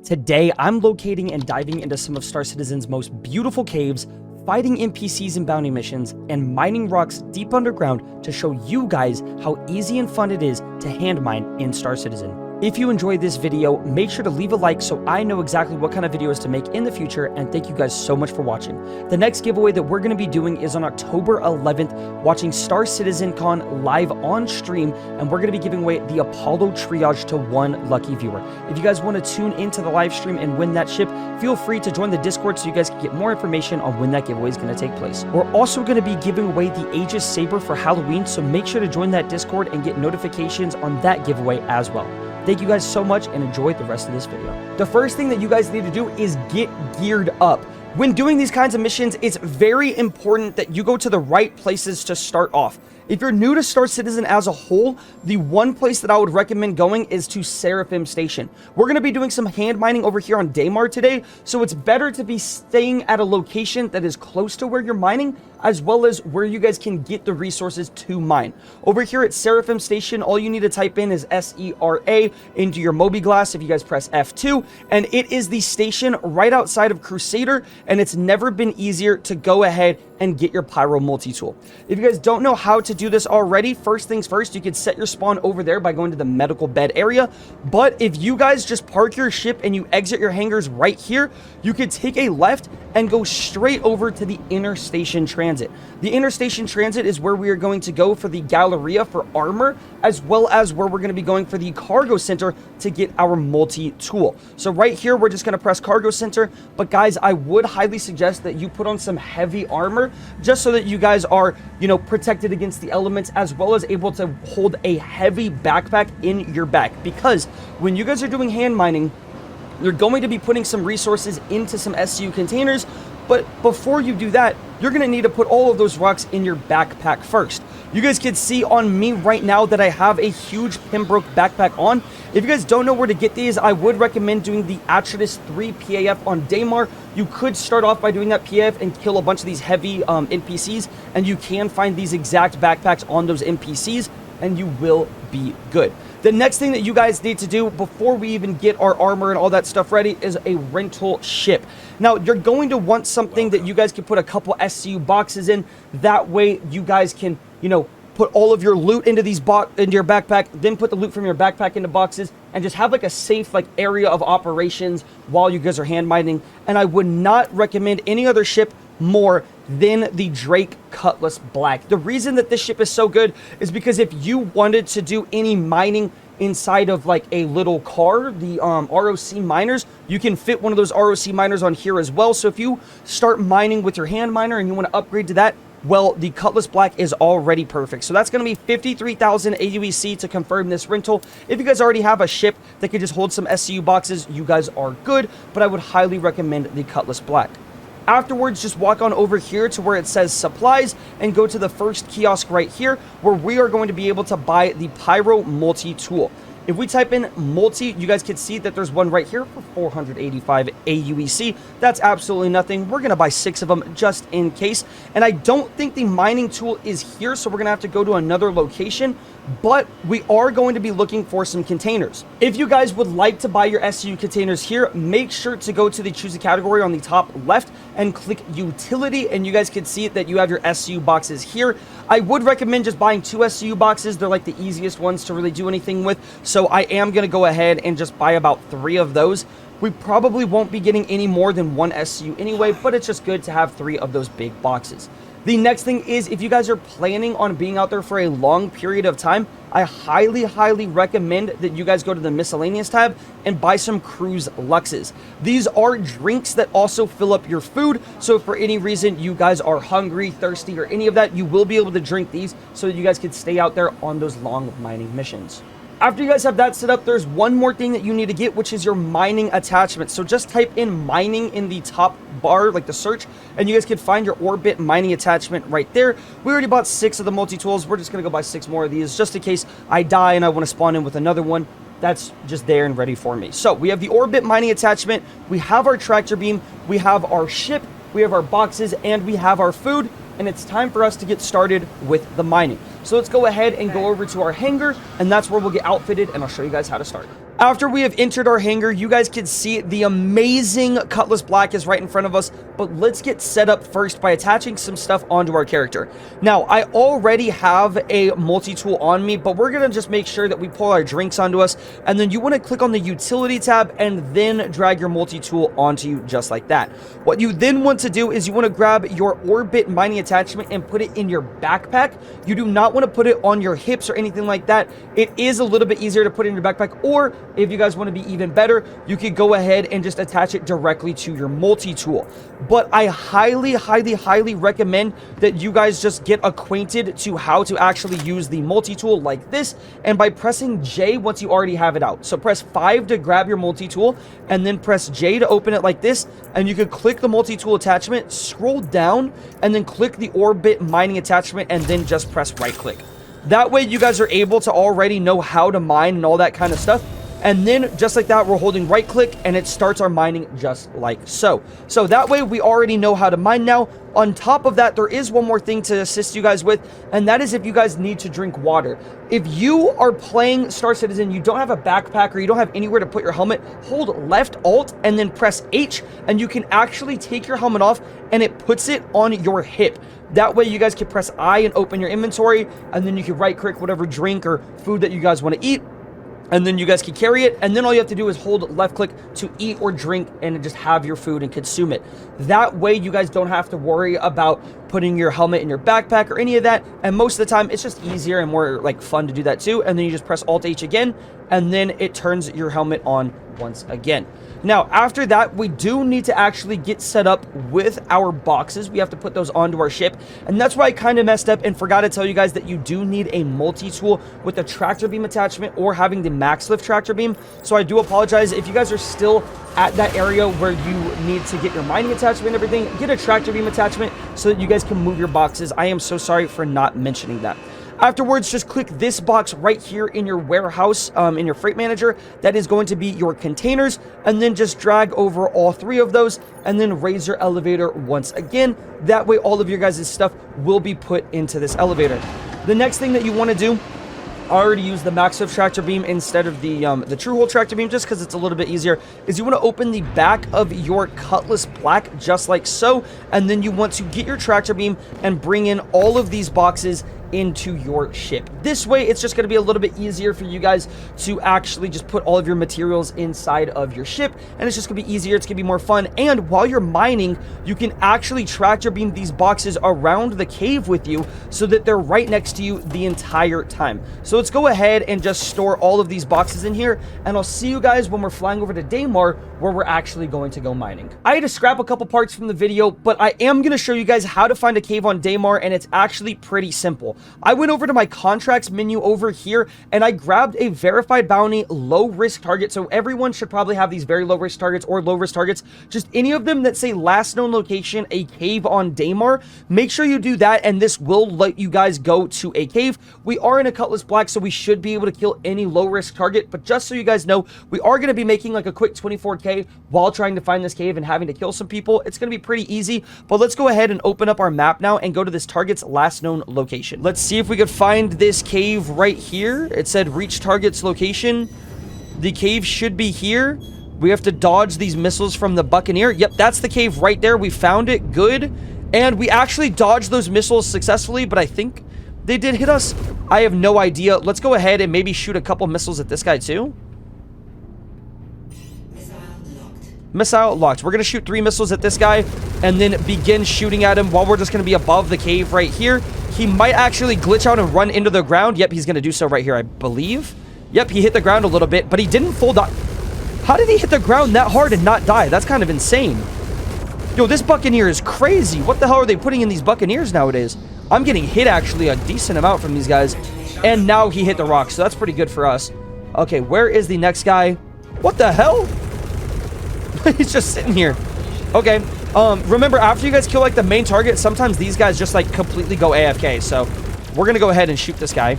Today, I'm locating and diving into some of Star Citizen's most beautiful caves, fighting NPCs and bounty missions, and mining rocks deep underground to show you guys how easy and fun it is to hand mine in Star Citizen. If you enjoyed this video, make sure to leave a like so I know exactly what kind of videos to make in the future, and thank you guys so much for watching. The next giveaway that we're going to be doing is on October 11th, watching Star Citizen Con live on stream, and we're going to be giving away the Apollo Triage to one lucky viewer. If you guys want to tune into the live stream and win that ship, feel free to join the Discord so you guys can get more information on when that giveaway is going to take place. We're also going to be giving away the Aegis Saber for Halloween, so make sure to join that Discord and get notifications on that giveaway as well. Thank you guys so much and enjoy the rest of this video. The first thing that you guys need to do is get geared up. When doing these kinds of missions, it's very important that you go to the right places to start off. If you're new to Star Citizen as a whole, the one place that I would recommend going is to Seraphim Station. We're going to be doing some hand mining over here on Daymar today, so it's better to be staying at a location that is close to where you're mining, as well as where you guys can get the resources to mine. Over here at Seraphim Station, all you need to type in is SERA into your mobiGlass if you guys press F2, and it is the station right outside of Crusader, and it's never been easier to go ahead and get your pyro multi-tool. If you guys don't know how to do this already, first things first, you could set your spawn over there by going to the medical bed area. But if you guys just park your ship and you exit your hangars right here, you could take a left and go straight over to the inner station transit. The inner station transit is where we are going to go for the Galleria for armor, as well as where we're going to be going for the cargo center to get our multi-tool. So right here, we're just going to press cargo center. But guys, I would highly suggest that you put on some heavy armor just so that you guys are, protected against the elements, as well as able to hold a heavy backpack in your back. Because when you guys are doing hand mining, you're going to be putting some resources into some SU containers, but before you do that, you're going to need to put all of those rocks in your backpack first. You guys can see on me right now that I have a huge Pembroke backpack on. If you guys don't know where to get these, I would recommend doing the Atritus 3 PAF on Daymar. You could start off by doing that PAF and kill a bunch of these heavy NPCs, and you can find these exact backpacks on those NPCs, and you will be good. The next thing that you guys need to do before we even get our armor and all that stuff ready is a rental ship. Now, you're going to want something that you guys can put a couple SCU boxes in. That way, you guys can, put all of your loot into these into your backpack, then put the loot from your backpack into boxes, and just have like a safe area of operations while you guys are hand mining. And I would not recommend any other ship more than the Drake Cutlass Black. The reason that this ship is so good is because if you wanted to do any mining inside of a little car, the ROC miners, you can fit one of those ROC miners on here as well. So if you start mining with your hand miner and you want to upgrade to that, well, the Cutlass Black is already perfect. So that's going to be 53,000 AUEC to confirm this rental. If you guys already have a ship that can just hold some SCU boxes, you guys are good, but I would highly recommend the Cutlass Black. Afterwards, just walk on over here to where it says supplies and go to the first kiosk right here, where we are going to be able to buy the Pyro multi-tool. If we type in multi, you guys can see that there's one right here for 485 AUEC. That's absolutely nothing. We're going to buy 6 of them just in case. And I don't think the mining tool is here, so we're going to have to go to another location. But we are going to be looking for some containers. If you guys would like to buy your SU containers here, make sure to go to the choose a category on the top left and click utility, and you guys can see that you have your SU boxes here. I would recommend just buying 2 SU boxes. They're like the easiest ones to really do anything with. So I am going to go ahead and just buy about 3 of those. We probably won't be getting any more than 1 SU anyway, but it's just good to have 3 of those big boxes. The next thing is, if you guys are planning on being out there for a long period of time, I highly recommend that you guys go to the miscellaneous tab and buy some Cruise Luxes. These are drinks that also fill up your food, so if for any reason you guys are hungry, thirsty, or any of that, you will be able to drink these so that you guys can stay out there on those long mining missions. After you guys have that set up, there's one more thing that you need to get, which is your mining attachment. So just type in mining in the top bar, like the search, and you guys can find your Orbit mining attachment right there. We already bought 6 of the multi-tools. We're just going to go buy 6 more of these just in case I die and I want to spawn in with another one. That's just there and ready for me. So we have the Orbit mining attachment. We have our tractor beam. We have our ship. We have our boxes, and we have our food. And it's time for us to get started with the mining. So let's go ahead and go over to our hangar, and that's where we'll get outfitted, and I'll show you guys how to start. After we have entered our hangar, you guys can see the amazing Cutlass Black is right in front of us, but let's get set up first by attaching some stuff onto our character. Now, I already have a multi-tool on me, but we're going to just make sure that we pull our drinks onto us, and then you want to click on the utility tab and then drag your multi-tool onto you just like that. What you then want to do is you want to grab your orbit mining attachment and put it in your backpack. You do not want to put it on your hips or anything like that. It is a little bit easier to put it in your backpack, or if you guys want to be even better, you could go ahead and just attach it directly to your multi-tool. But I highly, highly, highly recommend that you guys just get acquainted to how to actually use the multi-tool like this, and by pressing J once you already have it out. So press 5 to grab your multi-tool, and then press J to open it like this, and you could click the multi-tool attachment, scroll down, and then click the orbit mining attachment, and then just press right-click. That way you guys are able to already know how to mine and all that kind of stuff. And then, just like that, we're holding right-click, and it starts our mining just like so. So that way, we already know how to mine now. On top of that, there is one more thing to assist you guys with, and that is if you guys need to drink water. If you are playing Star Citizen, you don't have a backpack, or you don't have anywhere to put your helmet, hold left Alt, and then press H, and you can actually take your helmet off, and it puts it on your hip. That way, you guys can press I and open your inventory, and then you can right-click whatever drink or food that you guys want to eat. And then you guys can carry it, and then all you have to do is hold left click to eat or drink and just have your food and consume it. That way you guys don't have to worry about putting your helmet in your backpack or any of that, and most of the time it's just easier and more like fun to do that too. And then you just press Alt H again, and then it turns your helmet on once again. Now, after that, we do need to actually get set up with our boxes. We have to put those onto our ship, and that's why I kind of messed up and forgot to tell you guys that you do need a multi-tool with a tractor beam attachment or having the max lift tractor beam. So I do apologize if you guys are still at that area where you need to get your mining attachment and everything. Get a tractor beam attachment so that you guys can move your boxes. I am so sorry for not mentioning that. Afterwards, just click this box right here in your warehouse, in your freight manager. That is going to be your containers, and then just drag over all 3 of those, and then raise your elevator once again. That way, all of your guys' stuff will be put into this elevator. The next thing that you want to do, I already used the max lift tractor beam instead of the true hole tractor beam just because it's a little bit easier, is you want to open the back of your Cutlass Black just like so, and then you want to get your tractor beam and bring in all of these boxes into your ship. This way, it's just going to be a little bit easier for you guys to actually just put all of your materials inside of your ship, and it's just going to be easier. It's going to be more fun, and while you're mining, you can actually tractor beam these boxes around the cave with you so that they're right next to you the entire time. So let's go ahead and just store all of these boxes in here, and I'll see you guys when we're flying over to Daymar, where we're actually going to go mining. I had to scrap a couple parts from the video, but I am going to show you guys how to find a cave on Daymar, and it's actually pretty simple. I went over to my contracts menu over here, and I grabbed a verified bounty low risk target. So everyone should probably have these very low risk targets or low risk targets. Just any of them that say last known location, a cave on Daymar. Make sure you do that, and this will let you guys go to a cave. We are in a Cutlass Black, so we should be able to kill any low risk target. But just so you guys know, we are going to be making like a quick 24K while trying to find this cave and having to kill some people. It's going to be pretty easy, but let's go ahead and open up our map now and go to this target's last known location. Let's see if we could find this cave right here. It said reach target's location. The cave should be here. We have to dodge these missiles from the Buccaneer. Yep, that's the cave right there. We found it. Good. And we actually dodged those missiles successfully, but I think they did hit us. I have no idea. Let's go ahead and maybe shoot a couple missiles at this guy too. Missile locked. We're going to shoot 3 missiles at this guy and then begin shooting at him while we're just going to be above the cave right here. He might actually glitch out and run into the ground. Yep, he's going to do so right here, I believe. Yep, he hit the ground a little bit, but he didn't full die. How did he hit the ground that hard and not die? That's kind of insane. Yo, this Buccaneer is crazy. What the hell are they putting in these Buccaneers nowadays? I'm getting hit actually a decent amount from these guys. And now he hit the rock, so that's pretty good for us. Okay, where is the next guy? What the hell? He's just sitting here. Okay. Remember, after you guys kill like the main target, sometimes these guys just like completely go AFK. So we're gonna go ahead and shoot this guy.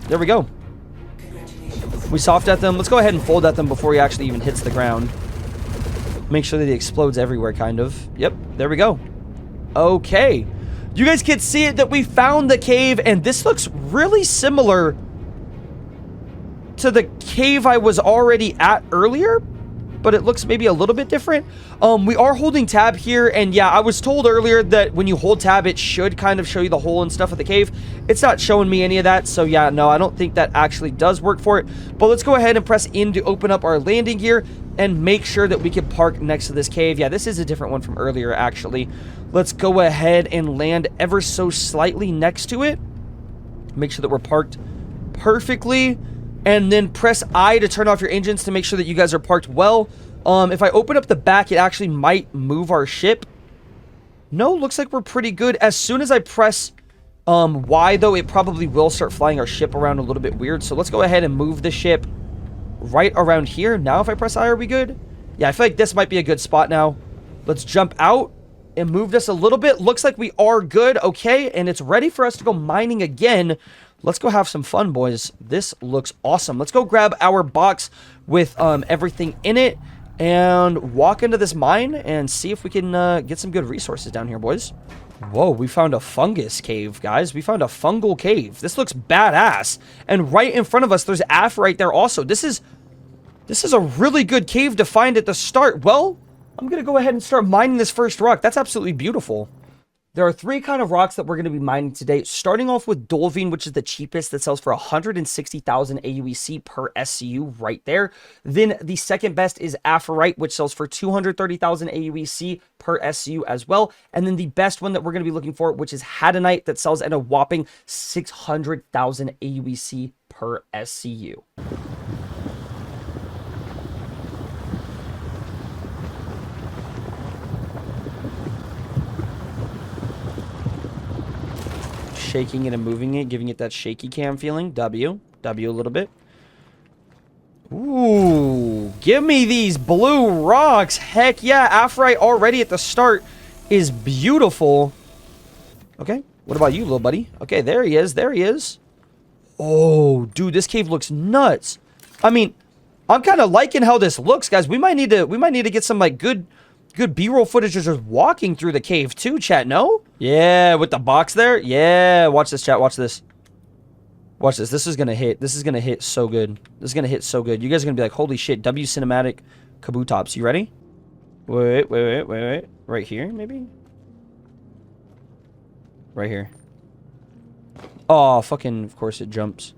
There we go. We soft at them. Let's go ahead and fold at them before he actually even hits the ground. Make sure that he explodes everywhere, kind of. Yep, there we go. Okay. You guys can see it that we found the cave, and this looks really similar to the cave I was already at earlier, but it looks maybe a little bit different. We are holding tab here, and yeah, I was told earlier that when you hold tab, it should kind of show you the hole and stuff of the cave. It's not showing me any of that, so yeah, no, I don't think that actually does work for it. But let's go ahead and press in to open up our landing gear and make sure that we can park next to this cave. Yeah, this is a different one from earlier, actually. Let's go ahead and land ever so slightly next to it. Make sure that we're parked perfectly. And then press I to turn off your engines to make sure that you guys are parked well. If I open up the back, it actually might move our ship. No, looks like we're pretty good. As soon as I press Y, though, it probably will start flying our ship around a little bit weird. So let's go ahead and move the ship right around here. Now if I press I, are we good? Yeah, I feel like this might be a good spot now. Let's jump out and move this a little bit. Looks like we are good. Okay, and it's ready for us to go mining again. Let's go have some fun, boys. This looks awesome. Let's go grab our box with everything in it and walk into this mine and see if we can get some good resources down here, boys. Whoa, we found a fungus cave, guys. We found a fungal cave. This looks badass. And right in front of us, there's aphorite there also. This is a really good cave to find at the start. Well, I'm going to go ahead and start mining this first rock. That's absolutely beautiful. There are 3 kind of rocks that we're going to be mining today, starting off with dolivine, which is the cheapest, that sells for 160,000 AUEC per SCU right there. Then the second best is aphorite, which sells for 230,000 AUEC per SCU as well. And then the best one that we're going to be looking for, which is hadnite, that sells at a whopping 600,000 AUEC per SCU. Shaking it and moving it, giving it that shaky cam feeling. W a little bit. Ooh, give me these blue rocks. Heck yeah, aphorite already at the start is beautiful. Okay, what about you, little buddy? Okay, there he is, there he is. Oh, dude, this cave looks nuts. I mean, I'm kind of liking how this looks, guys. We might need to get some like good B-roll footage of just walking through the cave too, chat, no? Yeah, with the box there? Yeah, watch this, chat, watch this. Watch this. This is going to hit. This is going to hit so good. This is going to hit so good. You guys are going to be like, holy shit, W cinematic kabutops. You ready? Wait. Right here, maybe? Right here. Oh, fucking, of course it jumps.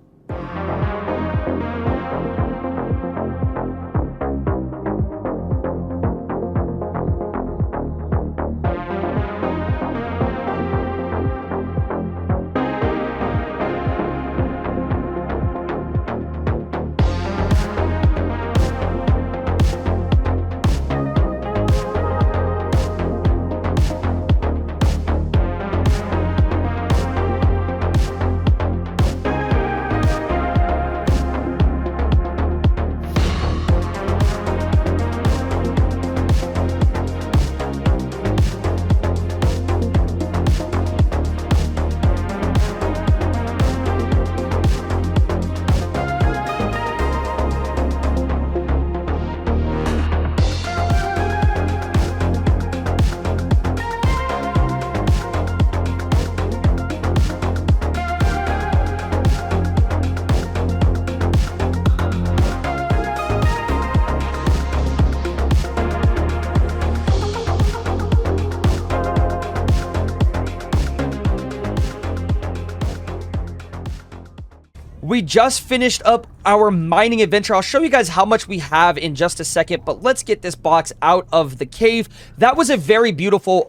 We just finished up our mining adventure. I'll show you guys how much we have in just a second, but let's get this box out of the cave. That was a very beautiful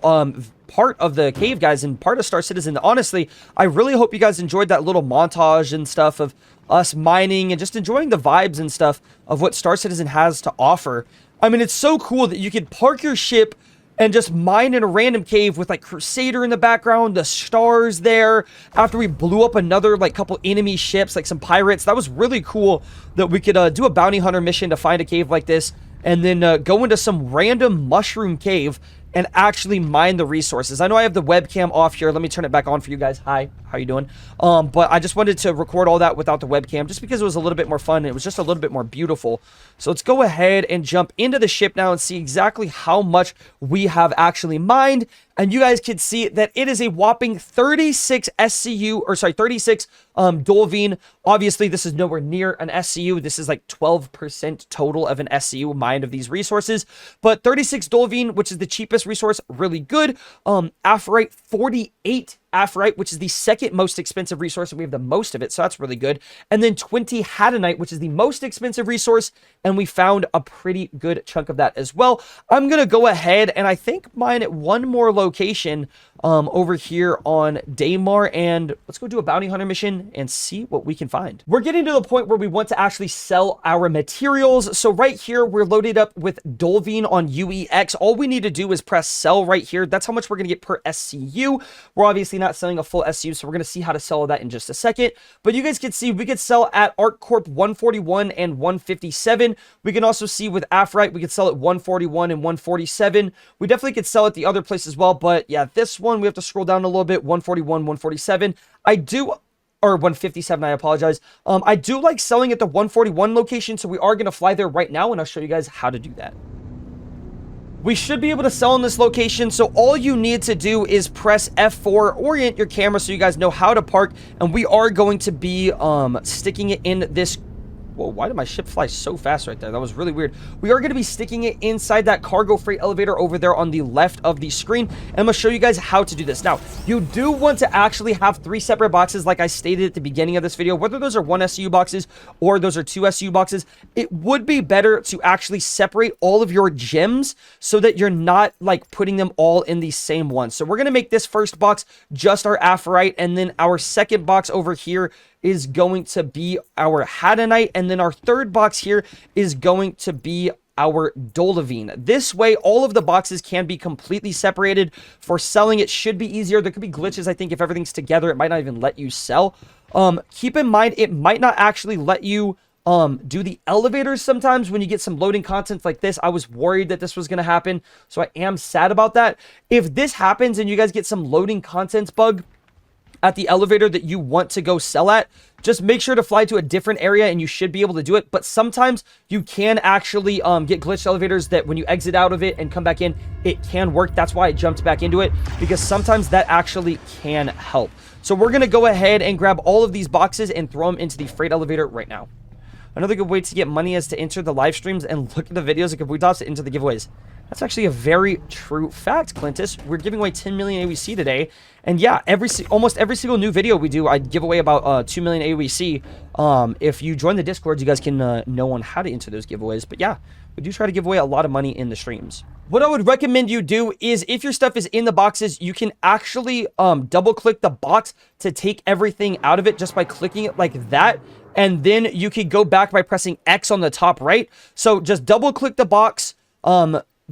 part of the cave, guys, and part of Star Citizen. Honestly, I really hope you guys enjoyed that little montage and stuff of us mining and just enjoying the vibes and stuff of what Star Citizen has to offer. I mean, it's so cool that you could park your ship and just mine in a random cave with like Crusader in the background, the stars there. After we blew up another like couple enemy ships, like some pirates. That was really cool that we could do a bounty hunter mission to find a cave like this, and then go into some random mushroom cave and actually mine the resources. I know I have the webcam off here. Let me turn it back on for you guys. Hi, how you doing? But I just wanted to record all that without the webcam just because it was a little bit more fun and it was just a little bit more beautiful. So let's go ahead and jump into the ship now and see exactly how much we have actually mined. And you guys can see that it is a whopping 36 SCU, or sorry, 36 dolivine. Obviously, this is nowhere near an SCU. This is like 12% total of an SCU mined of these resources. But 36 dolivine, which is the cheapest resource, really good. Aphorite, 48 aphorite, which is the second most expensive resource, and we have the most of it, so that's really good. And then 20 hadnite, which is the most expensive resource, and we found a pretty good chunk of that as well. I'm gonna go ahead and I think mine at one more location over here on Daymar, and let's go do a bounty hunter mission and see what we can find. We're getting to the point where we want to actually sell our materials. So right here, we're loaded up with dolivine on UEX. All we need to do is press sell right here. That's how much we're going to get per SCU. We're obviously not selling a full SCU, so we're going to see how to sell that in just a second. But you guys can see we could sell at ArcCorp 141 and 157. We can also see with Aphorite, we could sell at 141 and 147. We definitely could sell at the other place as well, but yeah, this one, we have to scroll down a little bit, 141, 147. Or 157, I apologize. I do like selling at the 141 location, so we are going to fly there right now, and I'll show you guys how to do that. We should be able to sell in this location, so all you need to do is press F4, orient your camera so you guys know how to park, and we are going to be sticking it in this. Whoa, why did my ship fly so fast right there? That was really weird. We are going to be sticking it inside that cargo freight elevator over there on the left of the screen. And I'm going to show you guys how to do this. Now, you do want to actually have 3 separate boxes like I stated at the beginning of this video. Whether those are 1 SCU boxes or those are 2 SCU boxes, it would be better to actually separate all of your gems so that you're not like putting them all in the same one. So we're going to make this first box just our aphorite, and then our second box over here is going to be our hadnite, and then our third box here is going to be our dolivine. This way, all of the boxes can be completely separated. For selling, it should be easier. There could be glitches, I think, if everything's together. It might not even let you sell. Keep in mind, it might not actually let you do the elevators sometimes when you get some loading content like this. I was worried that this was going to happen, so I am sad about that. If this happens and you guys get some loading contents bug at the elevator that you want to go sell at, just make sure to fly to a different area and you should be able to do it. But sometimes you can actually get glitched elevators that when you exit out of it and come back in, it can work. That's why I jumped back into it, because sometimes that actually can help. So we're going to go ahead and grab all of these boxes and throw them into the freight elevator right now. Another good way to get money is to enter the live streams and look at the videos of complete tops to enter the giveaways. That's actually a very true fact, Clintus. We're giving away 10 million AOEC today. And yeah, almost every single new video we do, I give away about 2 million AOEC. If you join the Discord, you guys can know on how to enter those giveaways. But yeah, we do try to give away a lot of money in the streams. What I would recommend you do is, if your stuff is in the boxes, you can actually double click the box to take everything out of it just by clicking it like that. And then you could go back by pressing X on the top right. So just double click the box,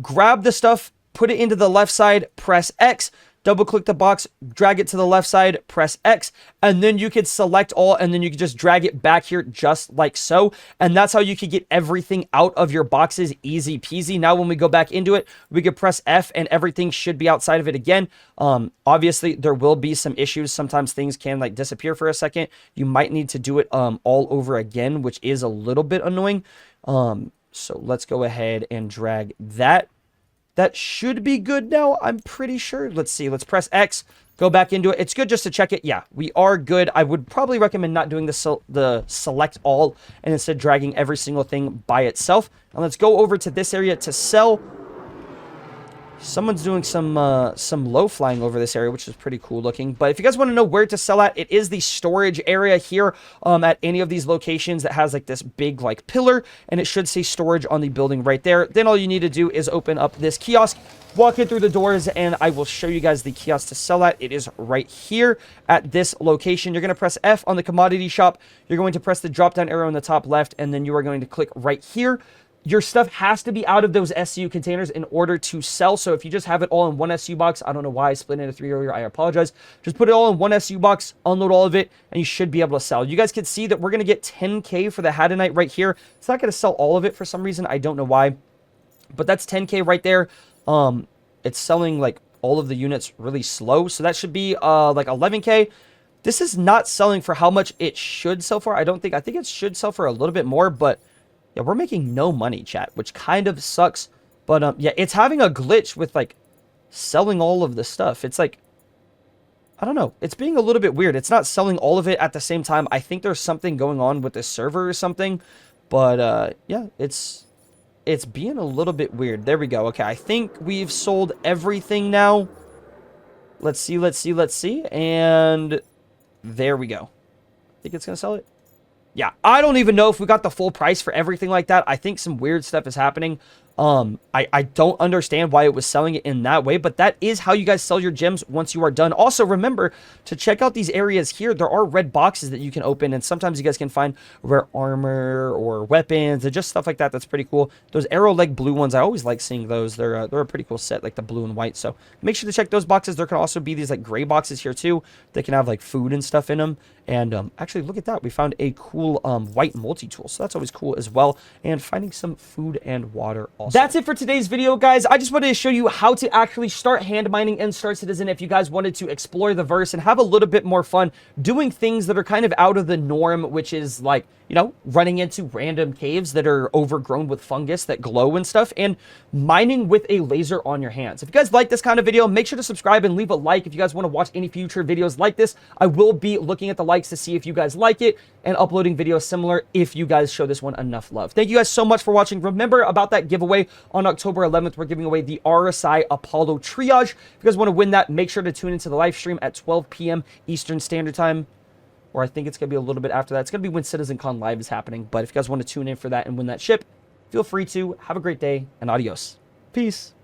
grab the stuff, put it into the left side, press X, double click the box, drag it to the left side, press X, and then you could select all, and then you could just drag it back here just like so. And that's how you could get everything out of your boxes, easy peasy. Now when we go back into it, we could press F and everything should be outside of it again. Obviously there will be some issues. Sometimes things can like disappear for a second. You might need to do it all over again, which is a little bit annoying. So let's go ahead and drag that. That should be good now, I'm pretty sure. Let's see. Let's press X. Go back into it. It's good just to check it. Yeah, we are good. I would probably recommend not doing the select all and instead dragging every single thing by itself. And let's go over to this area to sell. Someone's doing some low flying over this area, which is pretty cool looking. But if you guys want to know where to sell at, it is the storage area here at any of these locations that has like this big like pillar, and it should say storage on the building right there. Then all you need to do is open up this kiosk, walk in through the doors, and I will show you guys the kiosk to sell at. It is right here at this location. You're going to press F on the commodity shop. You're going to press the drop down arrow in the top left, and then you are going to click right here. Your stuff has to be out of those SCU containers in order to sell. So if you just have it all in one SCU box, I don't know why I split into 3 earlier, I apologize. Just put it all in one SCU box, unload all of it, and you should be able to sell. You guys can see that we're going to get 10K for the hadnite right here. It's not going to sell all of it for some reason. I don't know why, but that's 10K right there. it's selling like all of the units really slow. So that should be like 11K. This is not selling for how much it should sell for. I think it should sell for a little bit more, but yeah, we're making no money, chat, which kind of sucks. But yeah, it's having a glitch with like selling all of the stuff. It's like, I don't know. It's being a little bit weird. It's not selling all of it at the same time. I think there's something going on with the server or something. But yeah, it's being a little bit weird. There we go. Okay, I think we've sold everything now. Let's see. And there we go. Think it's gonna sell it? Yeah, I don't even know if we got the full price for everything like that. I think some weird stuff is happening. I don't understand why it was selling it in that way, but that is how you guys sell your gems once you are done. Also, remember to check out these areas here. There are red boxes that you can open, and sometimes you guys can find rare armor or weapons and just stuff like that. That's pretty cool. Those arrow leg blue ones, I always like seeing those. They're a pretty cool set, like the blue and white. So make sure to check those boxes. There can also be these like gray boxes here too. They can have like food and stuff in them. And actually, look at that. We found a cool white multi-tool. So that's always cool as well. And finding some food and water also. That's it for today's video, guys. I just wanted to show you how to actually start hand mining in Star Citizen if you guys wanted to explore the verse and have a little bit more fun doing things that are kind of out of the norm, which is like, you know, running into random caves that are overgrown with fungus that glow and stuff, and mining with a laser on your hands. If you guys like this kind of video, make sure to subscribe and leave a like if you guys want to watch any future videos like this. I will be looking at the likes to see if you guys like it and uploading videos similar if you guys show this one enough love. Thank you guys so much for watching. Remember about that giveaway on October 11th. We're giving away the RSI Apollo Triage. If you guys want to win that, make sure to tune into the live stream at 12 p.m. Eastern Standard Time. Or I think it's going to be a little bit after that. It's going to be when CitizenCon Live is happening. But if you guys want to tune in for that and win that ship, feel free to. Have a great day, and adios. Peace.